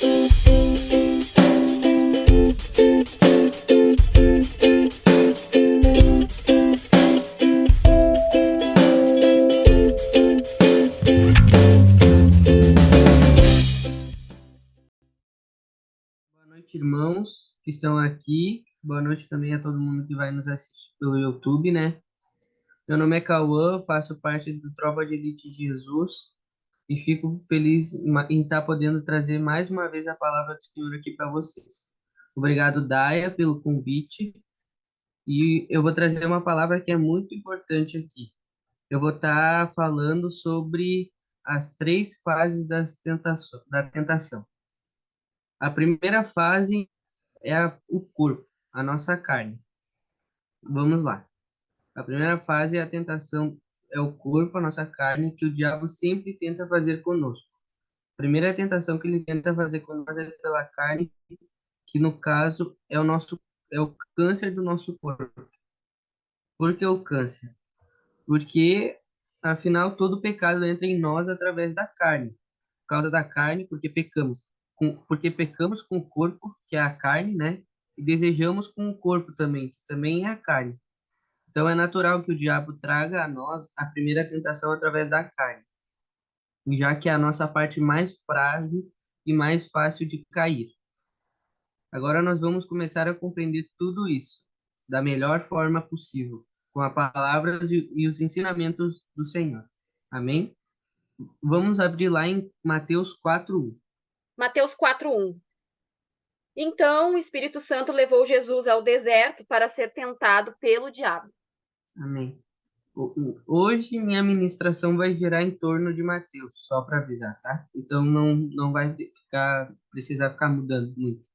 Boa noite, irmãos que estão aqui. Boa noite também a todo mundo que vai nos assistir pelo YouTube, né? Meu nome é Cauã, faço parte do Tropa de Elite de Jesus e fico feliz em estar podendo trazer mais uma vez a palavra do Senhor aqui para vocês. Obrigado, Daia, pelo convite. E eu vou trazer uma palavra que é muito importante aqui. Eu vou estar falando sobre as três fases da tentação. A primeira fase é o corpo, a nossa carne. Vamos lá. A primeira fase é a tentação, é o corpo, a nossa carne, que o diabo sempre tenta fazer conosco. A primeira tentação que ele tenta fazer conosco é pela carne, que no caso é o câncer do nosso corpo. Por que o câncer? Porque afinal todo pecado entra em nós através da carne. Por causa da carne, porque pecamos com o corpo, que é a carne, né? E desejamos com o corpo também, que também é a carne. Então é natural que o diabo traga a nós a primeira tentação através da carne, já que é a nossa parte mais frágil e mais fácil de cair. Agora nós vamos começar a compreender tudo isso da melhor forma possível, com a palavra e os ensinamentos do Senhor. Amém? Vamos abrir lá em Mateus 4:1. Mateus 4:1. Então o Espírito Santo levou Jesus ao deserto para ser tentado pelo diabo. Amém. Hoje minha ministração vai girar em torno de Mateus, só para avisar, tá? Então não vai precisar ficar mudando muito.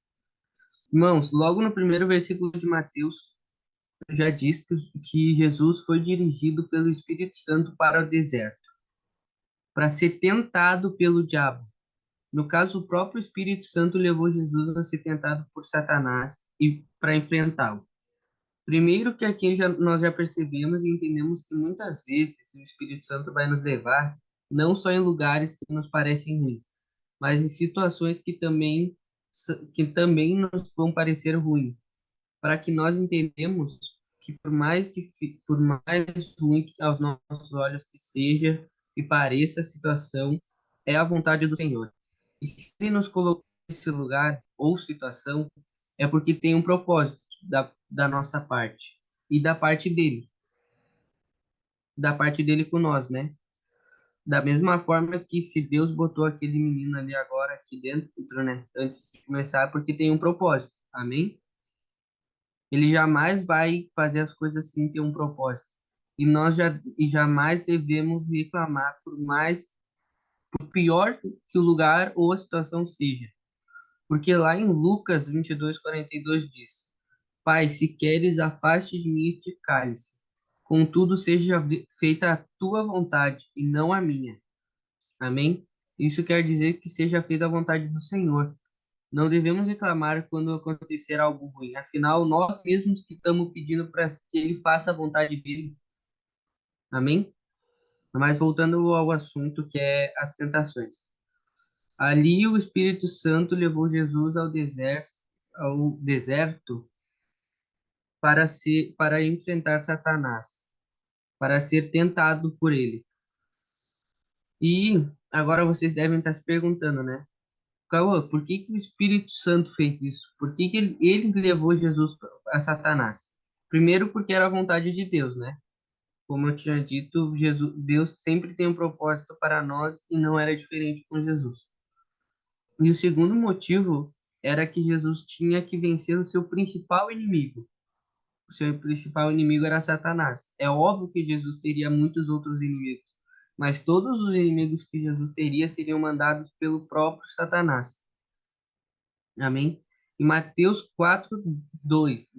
Irmãos, logo no primeiro versículo de Mateus, já diz que Jesus foi dirigido pelo Espírito Santo para o deserto, para ser tentado pelo diabo. No caso, o próprio Espírito Santo levou Jesus a ser tentado por Satanás e para enfrentá-lo. Primeiro que aqui nós já percebemos e entendemos que muitas vezes o Espírito Santo vai nos levar não só em lugares que nos parecem ruins, mas em situações que também nos vão parecer ruins, para que nós entendamos que por mais ruim que aos nossos olhos que seja e pareça a situação, é a vontade do Senhor. E se Ele nos colocou nesse lugar ou situação, é porque tem um propósito da nossa parte e da parte dele com nós, né? Da mesma forma que se Deus botou aquele menino ali agora aqui dentro, né? Antes de começar, é porque tem um propósito. Amém? Ele jamais vai fazer as coisas sem ter um propósito. E jamais devemos reclamar por pior que o lugar ou a situação seja. Porque lá em Lucas 22:42 diz: Pai, se queres, afaste de mim este cálice. Contudo, seja feita a tua vontade e não a minha. Amém? Isso quer dizer que seja feita a vontade do Senhor. Não devemos reclamar quando acontecer algo ruim. Afinal, nós mesmos que estamos pedindo para que Ele faça a vontade dele. Amém? Mas voltando ao assunto que é as tentações. Ali o Espírito Santo levou Jesus ao deserto para enfrentar Satanás, para ser tentado por ele. E agora vocês devem estar se perguntando, né? Cauã, por que que o Espírito Santo fez isso? Por que que ele levou Jesus a Satanás? Primeiro, porque era a vontade de Deus, né? Como eu tinha dito, Deus sempre tem um propósito para nós e não era diferente com Jesus. E o segundo motivo era que Jesus tinha que vencer o seu principal inimigo. O seu principal inimigo era Satanás. É óbvio que Jesus teria muitos outros inimigos, mas todos os inimigos que Jesus teria seriam mandados pelo próprio Satanás. Amém? Em Mateus 4:2,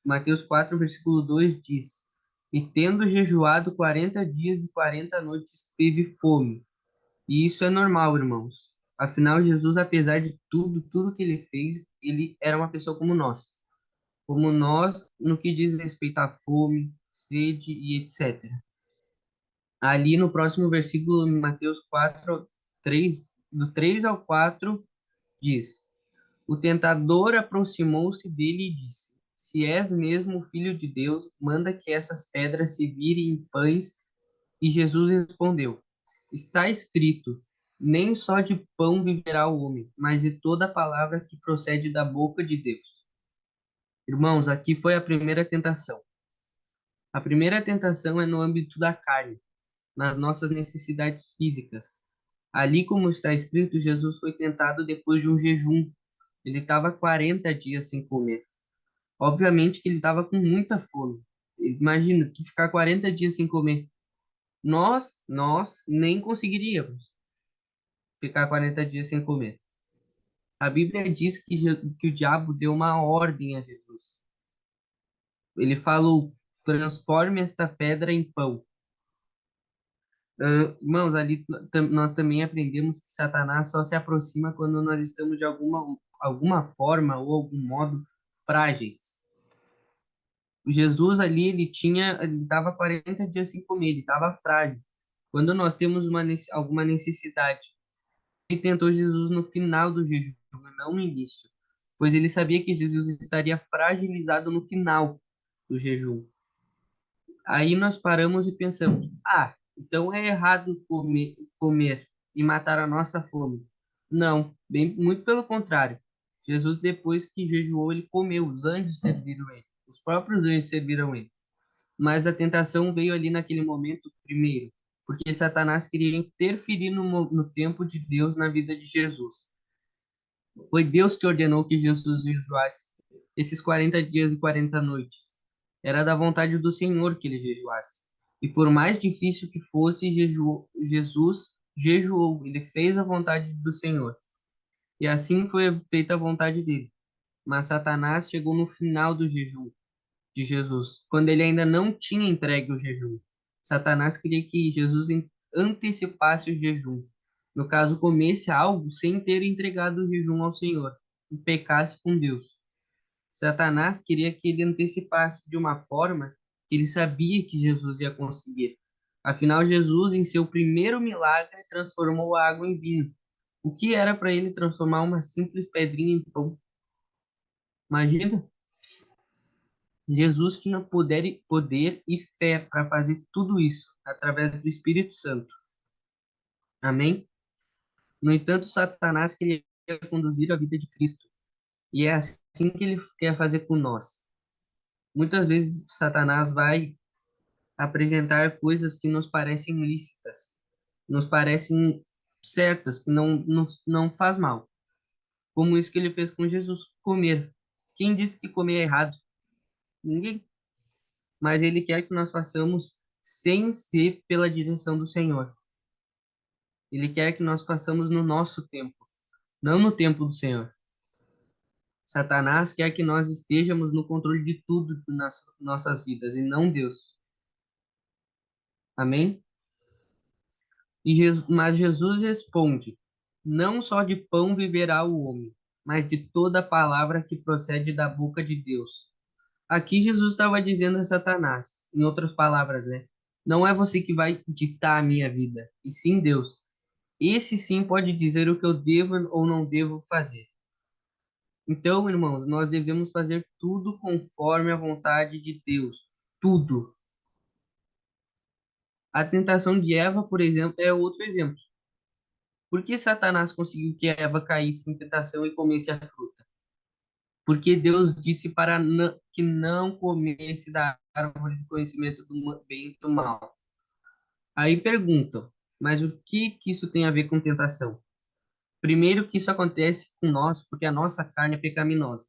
Mateus 4, versículo 2 diz: E tendo jejuado 40 dias e 40 noites, teve fome. E isso é normal, irmãos. Afinal, Jesus, apesar de tudo que ele fez, ele era uma pessoa como nós no que diz respeito à fome, sede e etc. Ali no próximo versículo, em Mateus 4, 3, do 3 ao 4, diz: O tentador aproximou-se dele e disse: Se és mesmo o filho de Deus, manda que essas pedras se virem em pães. E Jesus respondeu: Está escrito: Nem só de pão viverá o homem, mas de toda palavra que procede da boca de Deus. Irmãos, aqui foi a primeira tentação. A primeira tentação é no âmbito da carne, nas nossas necessidades físicas. Ali, como está escrito, Jesus foi tentado depois de um jejum. Ele estava 40 dias sem comer. Obviamente que ele estava com muita fome. Imagina, tu ficar 40 dias sem comer. Nós nem conseguiríamos ficar 40 dias sem comer. A Bíblia diz que o diabo deu uma ordem a Jesus. Ele falou: transforme esta pedra em pão. Irmãos, ali nós também aprendemos que Satanás só se aproxima quando nós estamos de alguma forma ou algum modo frágeis. Jesus ali, ele estava 40 dias sem comer, ele estava frágil. Quando nós temos alguma necessidade, ele tentou Jesus no final do jejum, não no início, pois ele sabia que Jesus estaria fragilizado no final do jejum. Aí nós paramos e pensamos: então é errado comer e matar a nossa fome. Não, bem, muito pelo contrário. Jesus, depois que jejuou, ele comeu, os anjos serviram ele, os próprios anjos serviram ele. Mas a tentação veio ali naquele momento primeiro, porque Satanás queria interferir no tempo de Deus na vida de Jesus. Foi Deus que ordenou que Jesus jejuasse esses 40 dias e 40 noites. Era da vontade do Senhor que ele jejuasse. E por mais difícil que fosse, Jesus jejuou, ele fez a vontade do Senhor. E assim foi feita a vontade dele. Mas Satanás chegou no final do jejum de Jesus, quando ele ainda não tinha entregue o jejum. Satanás queria que Jesus antecipasse o jejum. No caso, comesse algo sem ter entregado o jejum ao Senhor e pecasse com Deus. Satanás queria que ele antecipasse de uma forma que ele sabia que Jesus ia conseguir. Afinal, Jesus, em seu primeiro milagre, transformou a água em vinho. O que era para ele transformar uma simples pedrinha em pão? Imagina! Jesus tinha poder e fé para fazer tudo isso através do Espírito Santo. Amém? No entanto, Satanás queria conduzir a vida de Cristo. E é assim que ele quer fazer com nós. Muitas vezes, Satanás vai apresentar coisas que nos parecem lícitas, nos parecem certas, que não faz mal. Como isso que ele fez com Jesus, comer. Quem disse que comer é errado? Ninguém. Mas ele quer que nós façamos sem ser pela direção do Senhor. Ele quer que nós façamos no nosso tempo, não no tempo do Senhor. Satanás quer que nós estejamos no controle de tudo nas nossas vidas e não Deus. Amém? Mas Jesus responde: Não só de pão viverá o homem, mas de toda palavra que procede da boca de Deus. Aqui Jesus estava dizendo a Satanás, em outras palavras, né? Não é você que vai ditar a minha vida, e sim Deus. Esse sim pode dizer o que eu devo ou não devo fazer. Então, irmãos, nós devemos fazer tudo conforme a vontade de Deus. Tudo. A tentação de Eva, por exemplo, é outro exemplo. Por que Satanás conseguiu que Eva caísse em tentação e comesse a fruta? Porque Deus disse para que não comesse da árvore do conhecimento do bem e do mal. Aí perguntam, mas o que isso tem a ver com tentação? Primeiro que isso acontece com nós porque a nossa carne é pecaminosa.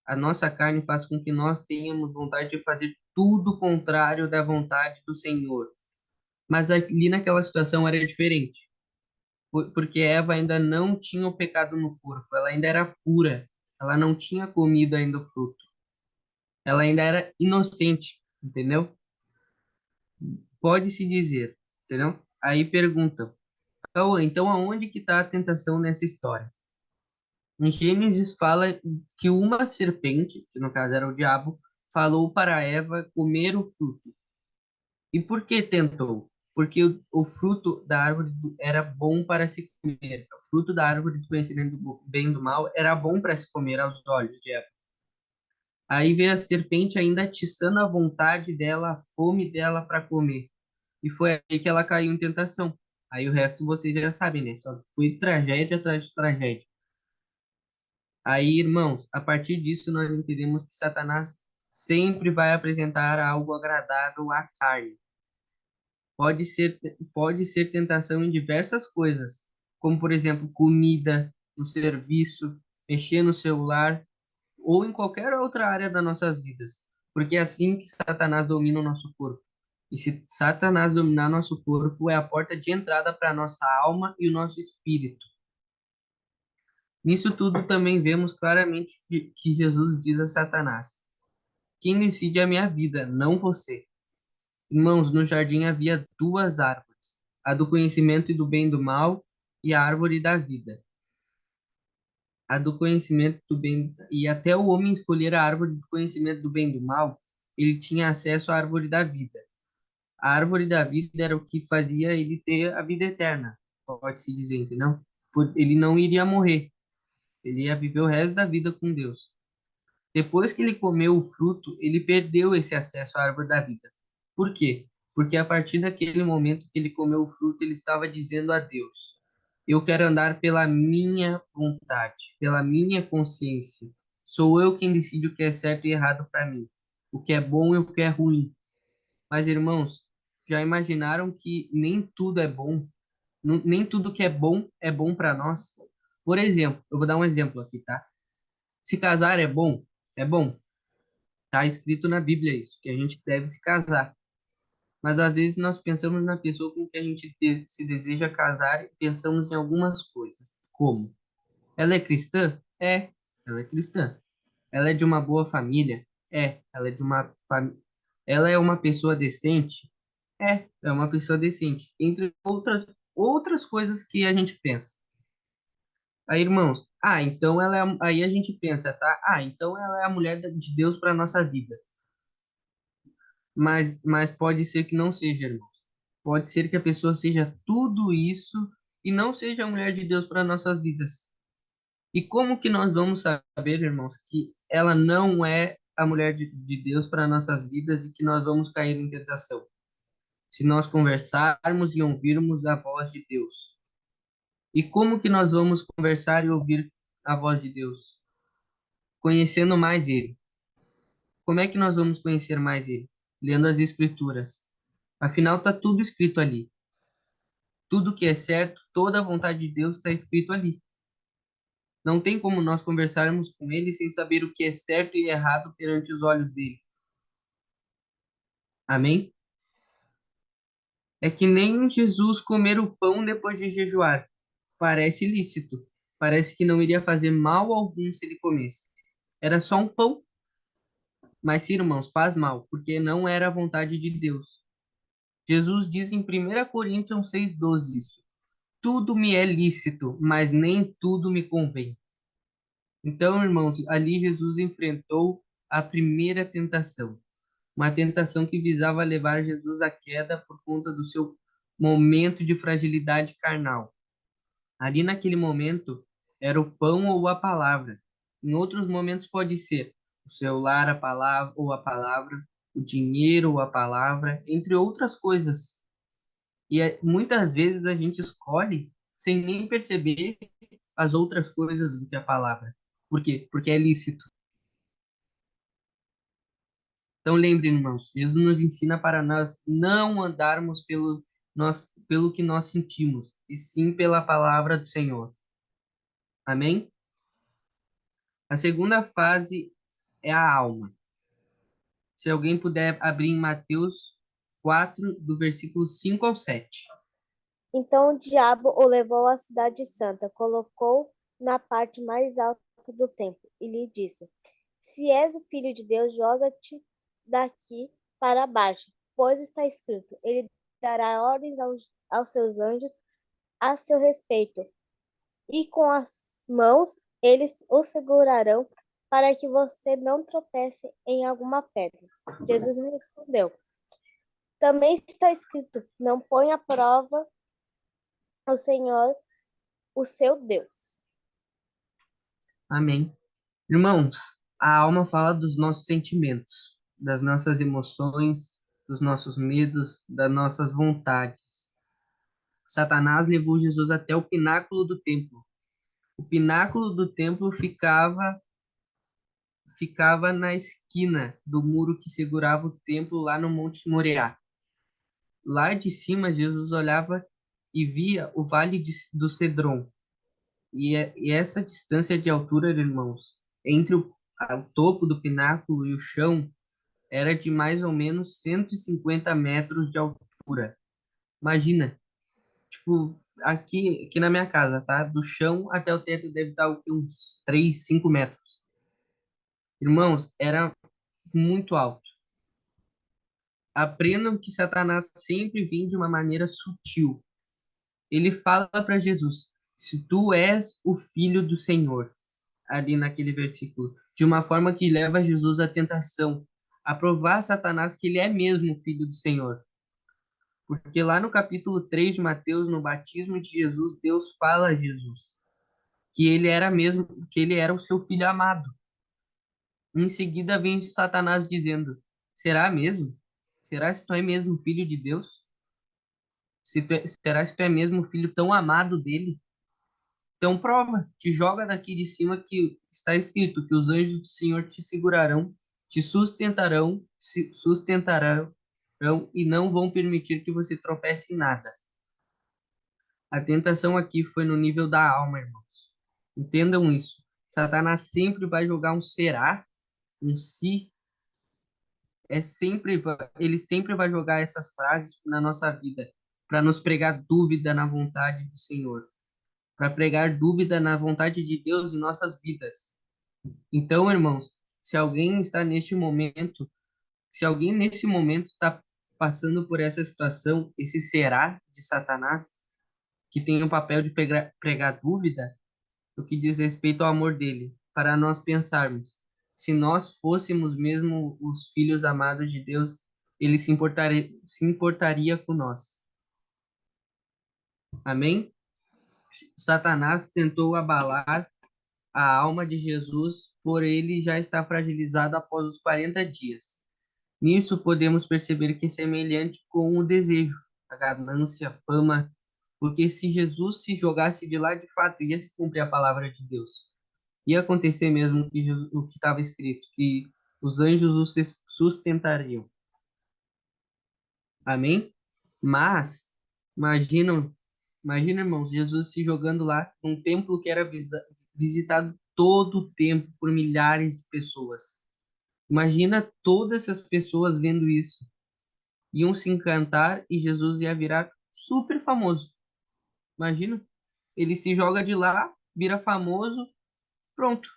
A nossa carne faz com que nós tenhamos vontade de fazer tudo contrário da vontade do Senhor. Mas ali naquela situação era diferente, porque Eva ainda não tinha o pecado no corpo, ela ainda era pura, ela não tinha comido ainda o fruto, ela ainda era inocente, entendeu? Pode-se dizer, entendeu? Aí pergunta, então aonde que está a tentação nessa história? Em Gênesis fala que uma serpente, que no caso era o diabo, falou para Eva comer o fruto. E por que tentou? porque o fruto da árvore era bom para se comer. O fruto da árvore do conhecimento do bem e do mal era bom para se comer aos olhos de Eva. Aí veio a serpente ainda atiçando a vontade dela, a fome dela para comer. E foi aí que ela caiu em tentação. Aí o resto vocês já sabem, né? Só foi tragédia atrás de tragédia. Aí, irmãos, a partir disso nós entendemos que Satanás sempre vai apresentar algo agradável à carne. Pode ser tentação em diversas coisas, como por exemplo, comida, no serviço, mexer no celular ou em qualquer outra área das nossas vidas, porque é assim que Satanás domina o nosso corpo. E se Satanás dominar nosso corpo, é a porta de entrada para a nossa alma e o nosso espírito. Nisso tudo também vemos claramente que Jesus diz a Satanás: quem decide é a minha vida, não você. Irmãos, no jardim havia duas árvores, a do conhecimento e do bem e do mal, e a árvore da vida. A do conhecimento do bem, e até o homem escolher a árvore do conhecimento do bem e do mal, ele tinha acesso à árvore da vida. A árvore da vida era o que fazia ele ter a vida eterna, pode-se dizer, entendeu? Ele não iria morrer, ele ia viver o resto da vida com Deus. Depois que ele comeu o fruto, ele perdeu esse acesso à árvore da vida. Por quê? Porque a partir daquele momento que ele comeu o fruto, ele estava dizendo a Deus: eu quero andar pela minha vontade, pela minha consciência. Sou eu quem decide o que é certo e errado para mim, o que é bom e o que é ruim. Mas, irmãos, já imaginaram que nem tudo é bom? Nem tudo que é bom para nós? Por exemplo, eu vou dar um exemplo aqui, tá? Se casar é bom? É bom. Tá escrito na Bíblia isso, que a gente deve se casar. Mas às vezes nós pensamos na pessoa com que a gente se deseja casar e pensamos em algumas coisas. Como? Ela é cristã? É, ela é cristã. Ela é de uma boa família? É, ela é de uma ela é uma pessoa decente? É uma pessoa decente. Entre outras coisas que a gente pensa. Aí, irmãos, então ela é, aí a gente pensa, tá? Então ela é a mulher de Deus para nossa vida. Mas pode ser que não seja, irmãos. Pode ser que a pessoa seja tudo isso e não seja a mulher de Deus para nossas vidas. E como que nós vamos saber, irmãos, que ela não é a mulher de Deus para nossas vidas e que nós vamos cair em tentação? Se nós conversarmos e ouvirmos a voz de Deus. E como que nós vamos conversar e ouvir a voz de Deus? Conhecendo mais Ele. Como é que nós vamos conhecer mais Ele? Lendo as Escrituras. Afinal, está tudo escrito ali. Tudo que é certo, toda a vontade de Deus está escrito ali. Não tem como nós conversarmos com Ele sem saber o que é certo e errado perante os olhos dele. Amém? É que nem Jesus comer o pão depois de jejuar. Parece lícito. Parece que não iria fazer mal algum se ele comesse. Era só um pão, mas sim, irmãos, faz mal, porque não era a vontade de Deus. Jesus diz em 1 Coríntios 6,12 isso. Tudo me é lícito, mas nem tudo me convém. Então, irmãos, ali Jesus enfrentou a primeira tentação, uma tentação que visava levar Jesus à queda por conta do seu momento de fragilidade carnal. Ali naquele momento era o pão ou a palavra. Em outros momentos pode ser o celular, a palavra ou a palavra, o dinheiro ou a palavra, entre outras coisas. E muitas vezes a gente escolhe sem nem perceber as outras coisas do que a palavra. Por quê? Porque é lícito. Então lembre, irmãos, Jesus nos ensina para nós não andarmos pelo que nós sentimos, e sim pela palavra do Senhor. Amém? A segunda fase é a alma. Se alguém puder abrir em Mateus 4, do versículo 5 ao 7. Então o diabo o levou à cidade santa, colocou na parte mais alta do templo e lhe disse: Se és o filho de Deus, joga-te daqui para baixo, pois está escrito: Ele dará ordens aos seus anjos a seu respeito, e com as mãos eles o segurarão para que você não tropece em alguma pedra. Jesus respondeu: Também está escrito: não põe à prova o Senhor, o seu Deus. Amém. Irmãos, a alma fala dos nossos sentimentos, das nossas emoções, dos nossos medos, das nossas vontades. Satanás levou Jesus até o pináculo do templo. O pináculo do templo ficava na esquina do muro que segurava o templo lá no Monte Moriá. Lá de cima, Jesus olhava e via o vale do Cedron. E essa distância de altura, irmãos, entre o topo do pináculo e o chão, era de mais ou menos 150 metros de altura. Imagina, tipo, aqui na minha casa, tá? Do chão até o teto deve estar o quê? Uns 3, 5 metros. Irmãos, era muito alto. Aprendam que Satanás sempre vem de uma maneira sutil. Ele fala para Jesus: se tu és o filho do Senhor, ali naquele versículo, de uma forma que leva Jesus à tentação, a provar a Satanás que ele é mesmo o filho do Senhor. Porque lá no capítulo 3 de Mateus, no batismo de Jesus, Deus fala a Jesus que ele era mesmo, que ele era o seu filho amado. Em seguida vem Satanás dizendo: será mesmo? Será que tu é mesmo filho de Deus? Será que tu é mesmo filho tão amado dele? Então prova, te joga daqui de cima que está escrito que os anjos do Senhor te segurarão, te sustentarão e não vão permitir que você tropece em nada. A tentação aqui foi no nível da alma, irmãos. Entendam isso. Satanás sempre vai jogar um será, um se, ele sempre vai jogar essas frases na nossa vida para nos pregar dúvida na vontade do Senhor, para pregar dúvida na vontade de Deus em nossas vidas. Então, irmãos, se alguém nesse momento está passando por essa situação, esse será de Satanás, que tem o papel de pregar dúvida, no que diz respeito ao amor dele, para nós pensarmos, se nós fôssemos mesmo os filhos amados de Deus, ele se importaria com nós. Amém? Satanás tentou abalar a alma de Jesus, por ele já está fragilizado após os 40 dias. Nisso podemos perceber que é semelhante com o desejo, a ganância, a fama, porque se Jesus se jogasse de lá, de fato, ia se cumprir a palavra de Deus. Ia acontecer mesmo o que estava escrito, que os anjos o sustentariam. Amém? Mas, imaginam, imagina, irmãos, Jesus se jogando lá num templo que era visitado todo o tempo por milhares de pessoas. Imagina todas essas pessoas vendo isso. Iam se encantar e Jesus ia virar super famoso. Imagina, ele se joga de lá, vira famoso, pronto.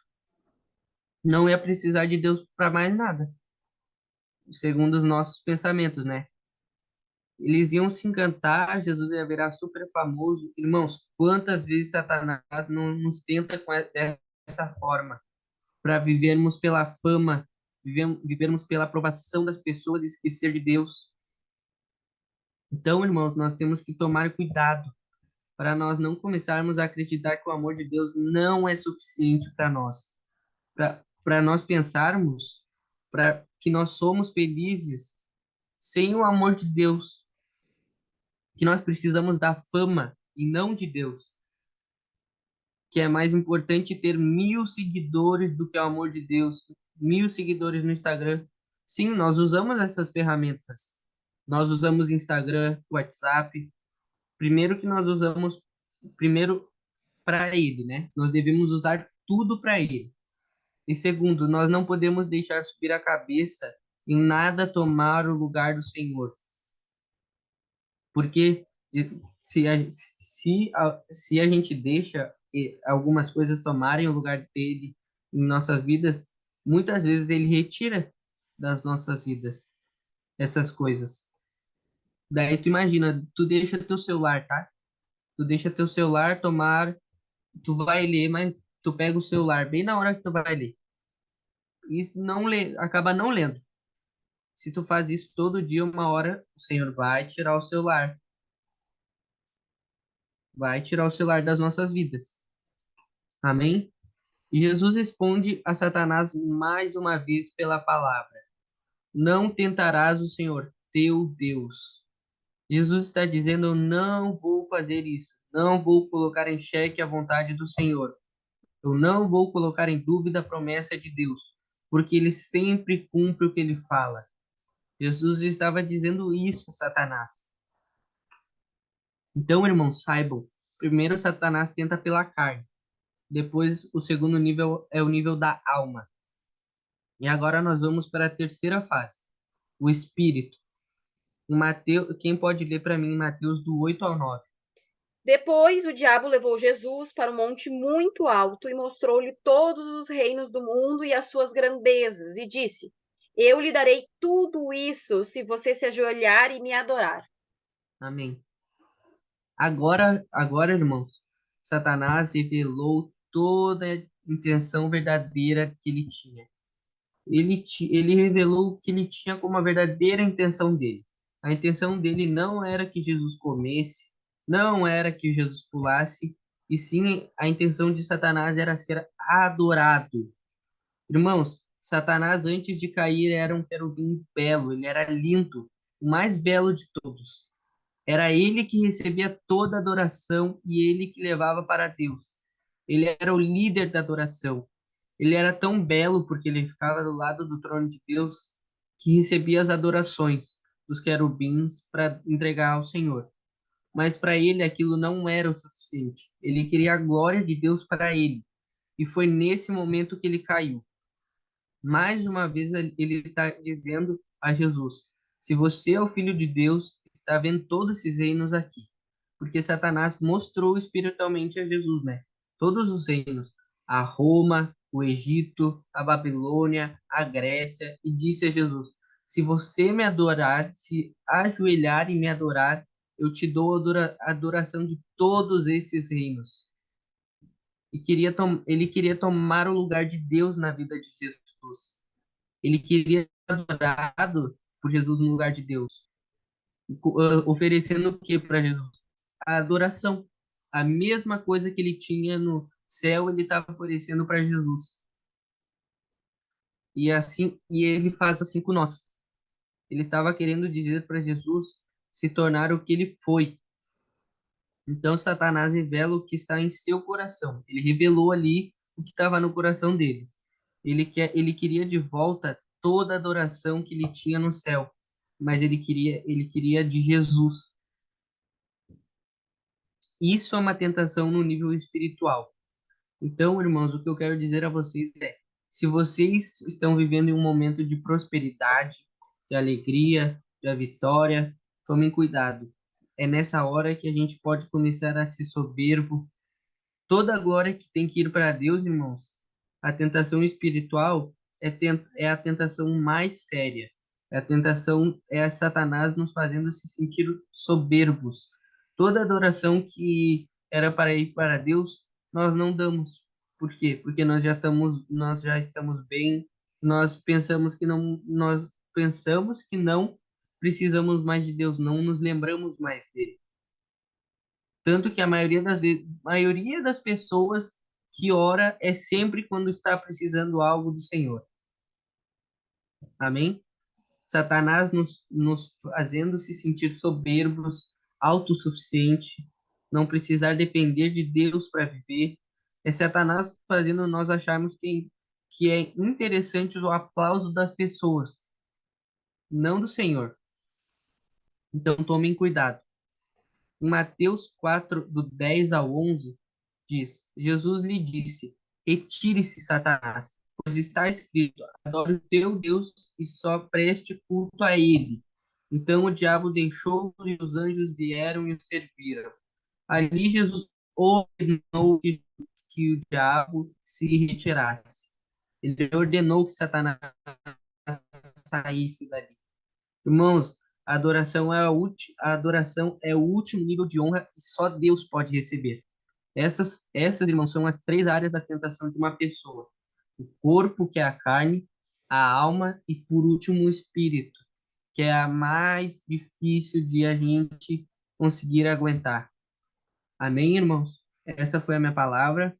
Não ia precisar de Deus para mais nada, segundo os nossos pensamentos, né? Eles iam se encantar, Jesus ia virar super famoso. Irmãos, quantas vezes Satanás não nos tenta dessa forma, para vivermos pela fama, vivermos pela aprovação das pessoas e esquecer de Deus. Então, irmãos, nós temos que tomar cuidado para nós não começarmos a acreditar que o amor de Deus não é suficiente para nós. Para nós pensarmos para que nós somos felizes sem o amor de Deus, que nós precisamos da fama e não de Deus, que é mais importante ter 1.000 seguidores do que o amor de Deus, 1.000 seguidores no Instagram. Sim, nós usamos essas ferramentas. Nós usamos Instagram, WhatsApp. Primeiro que nós usamos, primeiro para ele, né? Nós devemos usar tudo para ele. E segundo, nós não podemos deixar subir a cabeça em nada tomar o lugar do Senhor. Porque se a gente deixa algumas coisas tomarem o lugar dele em nossas vidas, muitas vezes ele retira das nossas vidas essas coisas. Daí tu imagina, tu deixa teu celular, tá? Tu deixa teu celular tomar, tu vai ler, mas tu pega o celular bem na hora que tu vai ler. E não lê, acaba não lendo. se tu faz isso todo dia, uma hora o Senhor vai tirar o seu lar, vai tirar o seu lar das nossas vidas. Amém? E Jesus responde a Satanás mais uma vez pela palavra: não tentarás o Senhor, teu Deus. Jesus está dizendo: eu não vou fazer isso, não vou colocar em xeque a vontade do Senhor, eu não vou colocar em dúvida a promessa de Deus, porque ele sempre cumpre o que ele fala. Jesus estava dizendo isso a Satanás. Então, irmãos, saibam, primeiro Satanás tenta pela carne, depois o segundo nível é o nível da alma. E agora nós vamos para a terceira fase, o espírito. Mateus, quem pode ler para mim Mateus do 8 ao 9? Depois o diabo levou Jesus para um monte muito alto e mostrou-lhe todos os reinos do mundo e as suas grandezas, e disse: eu lhe darei tudo isso se você se ajoelhar e me adorar. Amém. Agora, irmãos, Satanás revelou toda a intenção verdadeira que ele tinha. Ele revelou o que ele tinha como a verdadeira intenção dele. A intenção dele não era que Jesus comesse, não era que Jesus pulasse, e sim a intenção de Satanás era ser adorado. Irmãos, Satanás antes de cair era um querubim belo, ele era lindo, o mais belo de todos. Era ele que recebia toda a adoração e ele que levava para Deus. Ele era o líder da adoração. Ele era tão belo porque ele ficava do lado do trono de Deus que recebia as adorações dos querubins para entregar ao Senhor. Mas para ele aquilo não era o suficiente. Ele queria a glória de Deus para ele. E foi nesse momento que ele caiu. Mais uma vez ele está dizendo a Jesus: se você é o Filho de Deus, está vendo todos esses reinos aqui. Porque Satanás mostrou espiritualmente a Jesus, né? Todos os reinos, a Roma, o Egito, a Babilônia, a Grécia, e disse a Jesus: se você me adorar, se ajoelhar e me adorar, eu te dou a adoração de todos esses reinos. E ele queria tomar o lugar de Deus na vida de Jesus. Ele queria ser adorado por Jesus no lugar de Deus, oferecendo o que para Jesus? A adoração. A mesma coisa que ele tinha no céu, ele estava oferecendo para Jesus. E ele faz assim com nós. Ele estava querendo dizer para Jesus se tornar o que ele foi. Então Satanás revela o que está em seu coração. Ele revelou ali o que estava no coração dele. Ele queria de volta toda a adoração que ele tinha no céu, mas ele queria de Jesus. Isso é uma tentação no nível espiritual. Então, irmãos, o que eu quero dizer a vocês é: se vocês estão vivendo em um momento de prosperidade, de alegria, de vitória, tomem cuidado. É nessa hora que a gente pode começar a ser soberbo. Toda a glória que tem que ir para Deus, irmãos. A tentação espiritual é a tentação mais séria. É Satanás nos fazendo se sentir soberbos. Toda adoração que era para ir para Deus, nós não damos. Por quê? Porque nós já estamos bem, nós pensamos que não precisamos mais de Deus, não nos lembramos mais dele. Tanto que a maioria das pessoas que ora é sempre quando está precisando algo do Senhor. Amém? Satanás nos fazendo se sentir soberbos, autossuficiente, não precisar depender de Deus para viver. É Satanás fazendo nós acharmos que é interessante o aplauso das pessoas, não do Senhor. Então tomem cuidado. Em Mateus 4, do 10 ao 11, diz: Jesus lhe disse: retire-se, Satanás, pois está escrito: adore o teu Deus e só preste culto a ele. Então o diabo deixou e os anjos vieram e o serviram. Ali Jesus ordenou que o diabo se retirasse. Ele ordenou que Satanás saísse dali. Irmãos, a adoração é o último nível de honra e só Deus pode receber. Essas, irmãos, são as três áreas da tentação de uma pessoa: o corpo, que é a carne, a alma e, por último, o espírito. que é a mais difícil de a gente conseguir aguentar. Amém, irmãos? Essa foi a minha palavra.